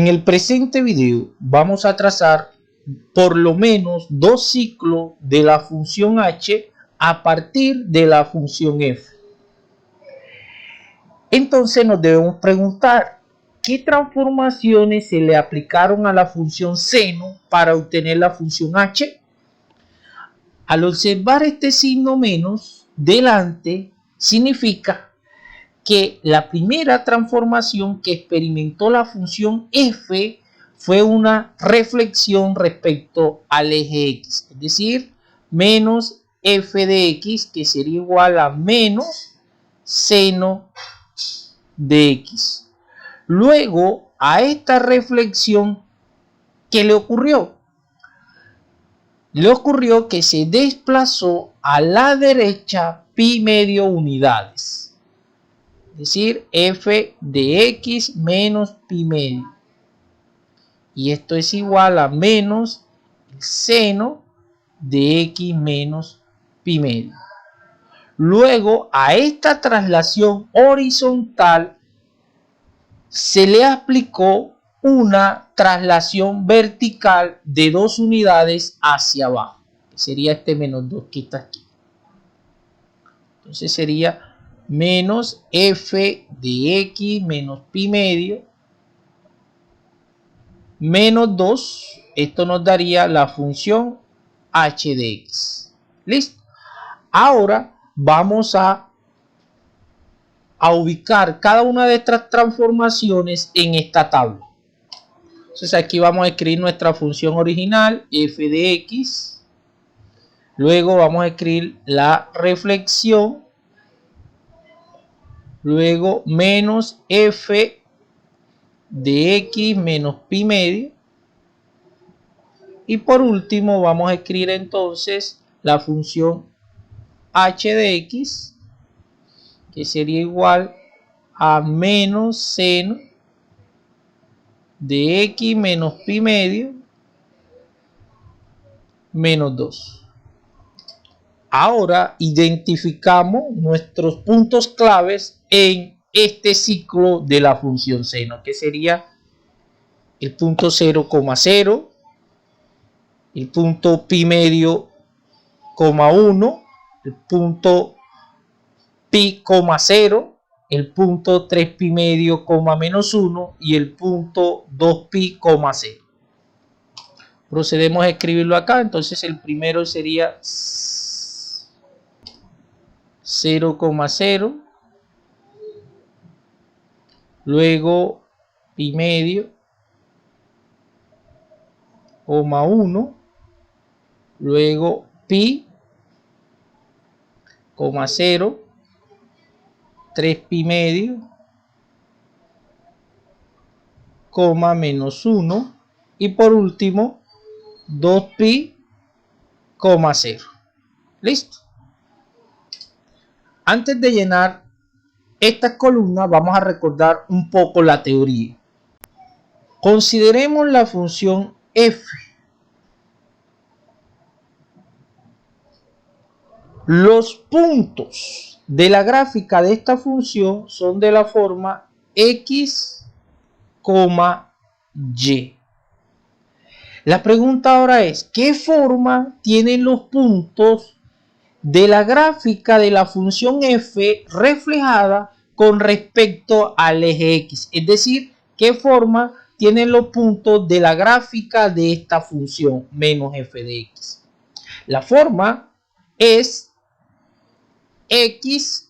En el presente video vamos a trazar por lo menos dos ciclos de la función h a partir de la función f. Entonces nos debemos preguntar, ¿qué transformaciones se le aplicaron a la función seno para obtener la función h? Al observar este signo menos delante, significa que la primera transformación que experimentó la función f fue una reflexión respecto al eje x, es decir, menos f de x, que sería igual a menos seno de x. Luego, a esta reflexión, ¿qué le ocurrió? Le ocurrió que se desplazó a la derecha pi medio unidades. Es decir, f de x menos pi medio. Y esto es igual a menos el seno de x menos pi medio. Luego, a esta traslación horizontal se le aplicó una traslación vertical de 2 unidades hacia abajo. Que sería este menos 2 que está aquí. Entonces sería menos f de x menos pi medio menos 2. Esto nos daría la función h de x. ¿Listo? Ahora vamos a ubicar cada una de estas transformaciones en esta tabla. Entonces aquí vamos a escribir nuestra función original, f de x. Luego vamos a escribir la reflexión. Luego menos f de x menos pi medio. Y por último vamos a escribir entonces la función h de x, que sería igual a menos seno de x menos pi medio menos 2. Ahora identificamos nuestros puntos claves en este ciclo de la función seno, que sería el punto 0,0, el punto pi medio, 1, el punto pi, 0, el punto 3 pi medio, menos 1 y el punto 2 pi, 0. Procedemos a escribirlo acá. Entonces el primero sería 0,0, luego pi medio, 1, luego pi, 0, 3 pi medio, menos 1 y por último 2 pi, 0. ¿Listo? Antes de llenar estas columnas vamos a recordar un poco la teoría. Consideremos la función f. Los puntos de la gráfica de esta función son de la forma x, y. La pregunta ahora es, ¿qué forma tienen los puntos de la gráfica de la función f reflejada con respecto al eje x? Es decir, ¿qué forma tienen los puntos de la gráfica de esta función menos f de x? La forma es x,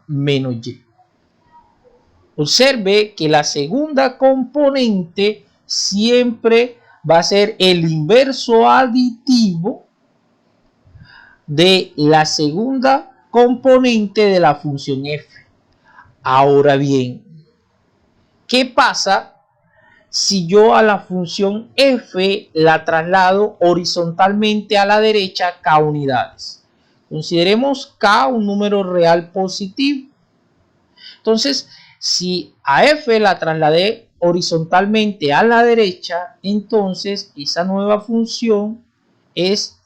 menos y. Observe que la segunda componente siempre va a ser el inverso aditivo de la segunda componente de la función f. Ahora bien, ¿qué pasa si yo a la función f la traslado horizontalmente a la derecha k unidades? Consideremos k un número real positivo. Entonces, si a f la trasladé horizontalmente a la derecha, entonces esa nueva función es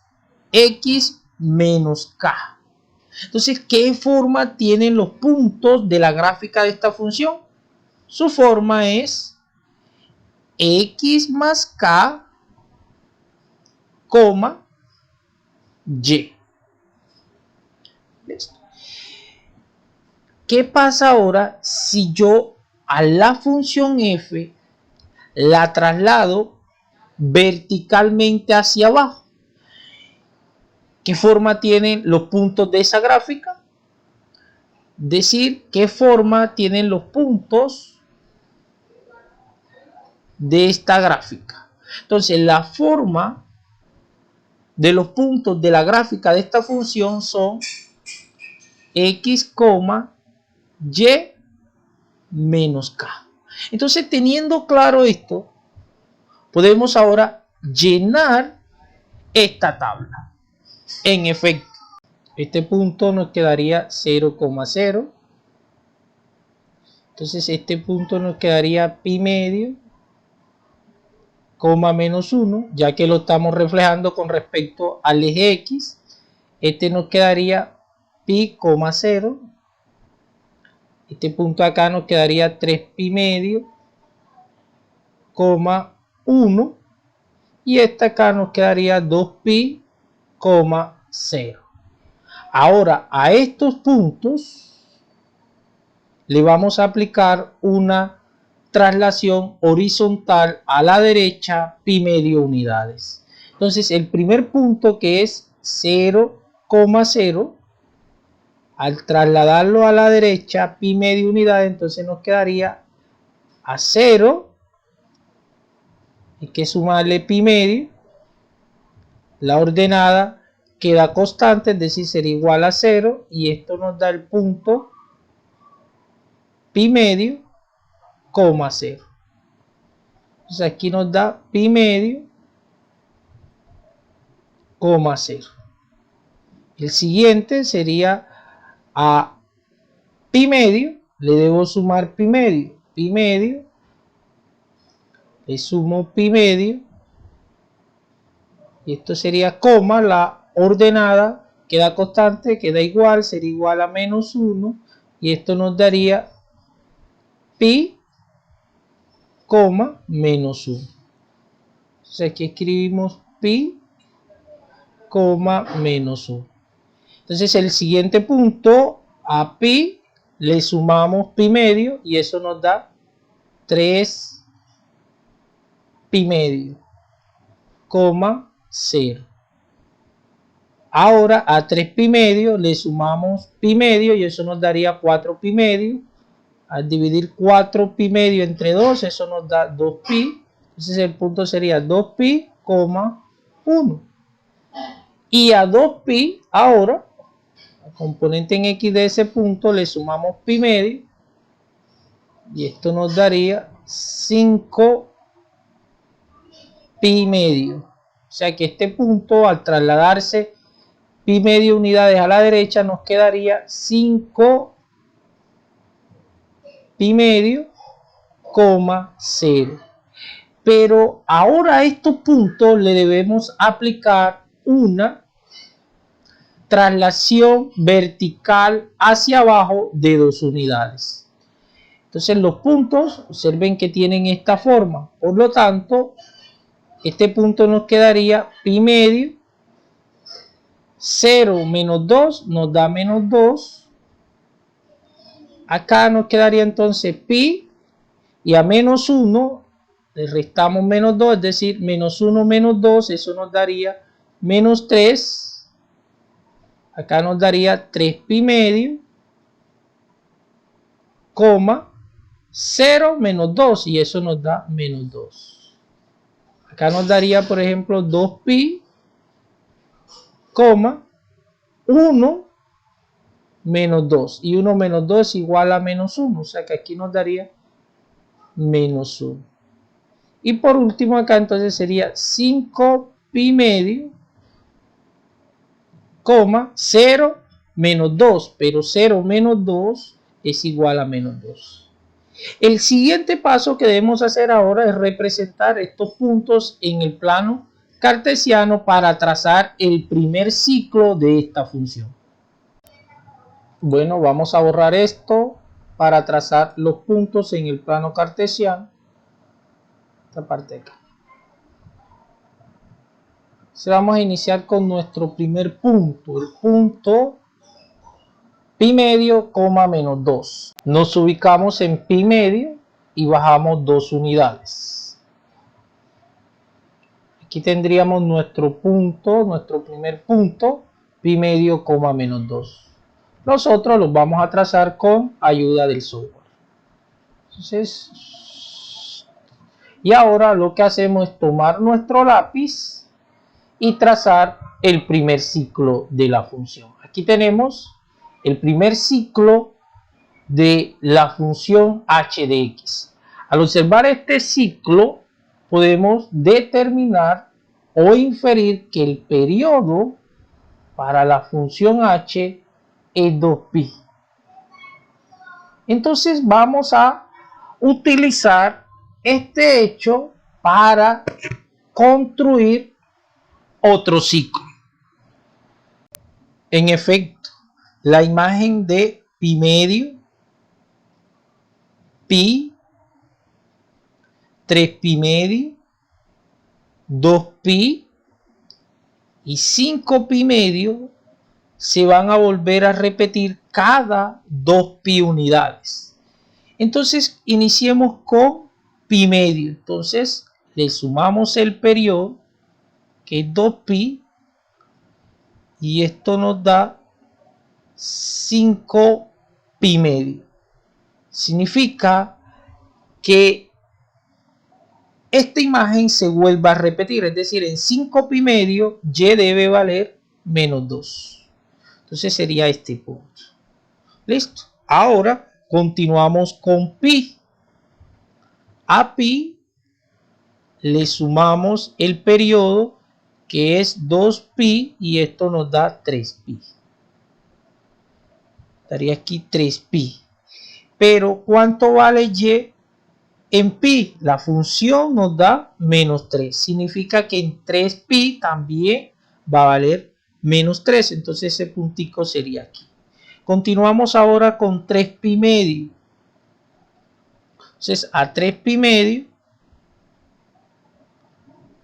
x menos k. Entonces, ¿qué forma tienen los puntos de la gráfica de esta función? Su forma es x más k, coma, y. ¿Listo? ¿Qué pasa ahora si yo a la función f la traslado verticalmente hacia abajo? ¿Qué forma tienen los puntos de esa gráfica? Decir qué forma tienen los puntos de esta gráfica. Entonces, la forma de los puntos de la gráfica de esta función son x, y menos k. Entonces, teniendo claro esto, podemos ahora llenar esta tabla. En efecto, este punto nos quedaría 0,0. Entonces este punto nos quedaría pi medio, coma menos 1, ya que lo estamos reflejando con respecto al eje X. Este nos quedaría pi, 0. Este punto acá nos quedaría 3 pi medio, coma 1. Y este acá nos quedaría 2 pi, 0. Ahora a estos puntos le vamos a aplicar una traslación horizontal a la derecha pi medio unidades. Entonces el primer punto, que es 0,0, al trasladarlo a la derecha pi medio unidades, entonces nos quedaría a 0. Hay que sumarle pi medio. La ordenada queda constante, es decir, sería igual a 0. Y esto nos da el punto pi medio, 0. Entonces aquí nos da pi medio, 0. El siguiente sería a pi medio, le debo sumar pi medio, le sumo pi medio, y esto sería coma, la ordenada queda constante, queda igual, sería igual a menos 1, y esto nos daría pi, menos 1. Entonces aquí escribimos pi, menos 1. Entonces el siguiente punto, a pi le sumamos pi medio y eso nos da 3 pi medio, 0. Ahora a 3 pi medio le sumamos pi medio y eso nos daría 4 pi medio. Al dividir 4 pi medio entre 2, eso nos da 2 pi. Entonces el punto sería 2 pi, 1. Y a 2 pi ahora, al componente en x de ese punto, le sumamos pi medio. Y esto nos daría 5 pi medio. O sea que este punto, al trasladarse pi medio unidades a la derecha, nos quedaría 5 pi medio, 0. Pero ahora a estos puntos le debemos aplicar una traslación vertical hacia abajo de 2 unidades. Entonces los puntos, observen que tienen esta forma. Por lo tanto, este punto nos quedaría pi medio, 0 menos 2 nos da menos 2. Acá nos quedaría entonces pi, y a menos 1 le restamos menos 2, es decir, menos 1 menos 2, eso nos daría menos 3. Acá nos daría 3 pi medio, 0 menos 2, y eso nos da menos 2. Acá nos daría, por ejemplo, 2 pi, 1 menos 2. Y 1 menos 2 es igual a menos 1. O sea que aquí nos daría menos 1. Y por último acá entonces sería 5 pi medio, 0 menos 2. Pero 0 menos 2 es igual a menos 2. El siguiente paso que debemos hacer ahora es representar estos puntos en el plano cartesiano para trazar el primer ciclo de esta función. Bueno, vamos a borrar esto para trazar los puntos en el plano cartesiano. esta parte de acá. Entonces vamos a iniciar con nuestro primer punto, el punto pi medio, menos 2. Nos ubicamos en pi medio y bajamos 2 unidades. Aquí tendríamos nuestro punto, nuestro primer punto, pi medio, menos 2. Los otros los vamos a trazar con ayuda del software. Entonces, y ahora lo que hacemos es tomar nuestro lápiz y trazar el primer ciclo de la función. Aquí tenemos el primer ciclo de la función h de x. Al observar este ciclo, podemos determinar o inferir que el periodo para la función h es 2pi. Entonces vamos a utilizar este hecho para construir otro ciclo. En efecto, la imagen de pi medio, pi, 3pi medio, 2pi y 5pi medio se van a volver a repetir cada 2pi unidades. Entonces iniciemos con pi medio. Entonces le sumamos el periodo, que es 2pi, y esto nos da 5pi medio. Significa que esta imagen se vuelva a repetir, es decir, en 5pi medio y debe valer menos 2. Entonces sería este punto. Listo. Ahora continuamos con pi. A pi le sumamos el periodo, que es 2pi, y esto nos da 3pi. Estaría aquí 3pi. Pero ¿cuánto vale y en pi? La función nos da menos 3. Significa que en 3pi también va a valer menos 3. Entonces ese puntico sería aquí. Continuamos ahora con 3pi medio. Entonces a 3pi medio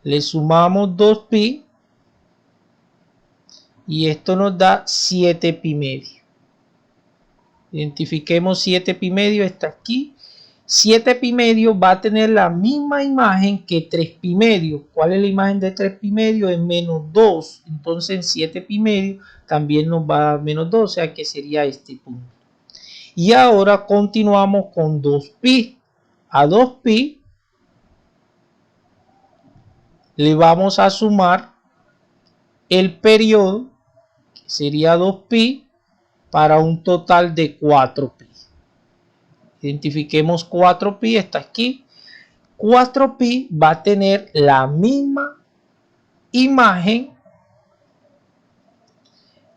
le sumamos 2pi y esto nos da 7pi medio. Identifiquemos 7pi medio, está aquí. 7pi medio va a tener la misma imagen que 3pi medio. ¿Cuál es la imagen de 3pi medio? Es menos 2. Entonces en 7pi medio también nos va a dar menos 2, o sea que sería este punto. Y ahora continuamos con 2pi. A 2pi le vamos a sumar el periodo, que sería 2pi, para un total de 4pi. Identifiquemos 4pi, está aquí. 4pi va a tener la misma imagen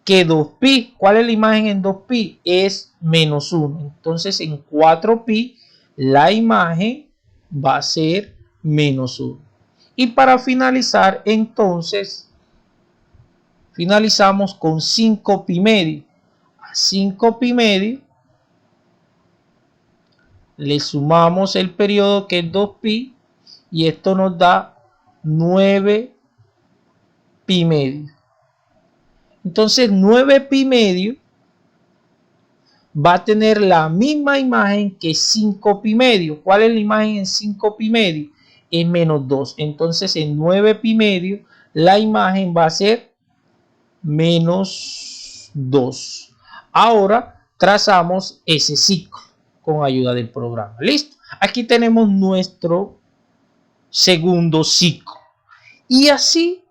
que 2pi. ¿Cuál es la imagen en 2pi? Es menos 1. Entonces en 4pi la imagen va a ser menos 1. Y para finalizar, entonces, finalizamos con 5pi medio. A 5pi medio le sumamos el periodo, que es 2pi, y esto nos da 9pi medio. Entonces 9pi medio va a tener la misma imagen que 5pi medio. ¿Cuál es la imagen en 5pi medio? Es menos 2. Entonces en 9pi medio la imagen va a ser menos 2. Ahora trazamos ese ciclo con ayuda del programa. ¿Listo? Aquí tenemos nuestro segundo ciclo. Y así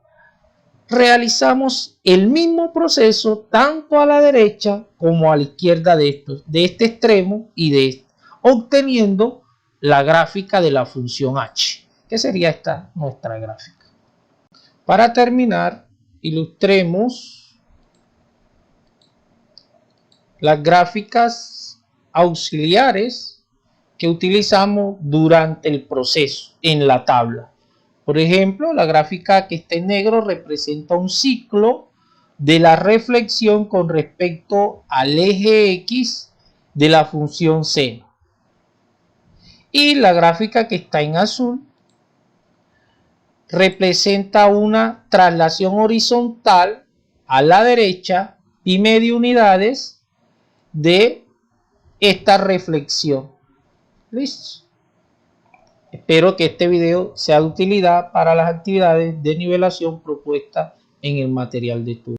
realizamos el mismo proceso tanto a la derecha como a la izquierda de este extremo y de este, obteniendo la gráfica de la función h, que sería esta nuestra gráfica. Para terminar, ilustremos las gráficas auxiliares que utilizamos durante el proceso en la tabla. Por ejemplo, la gráfica que está en negro representa un ciclo de la reflexión con respecto al eje X de la función seno. Y la gráfica que está en azul representa una traslación horizontal a la derecha pi medio unidades de esta reflexión. Listo. Espero que este video sea de utilidad para las actividades de nivelación propuestas en el material de estudio.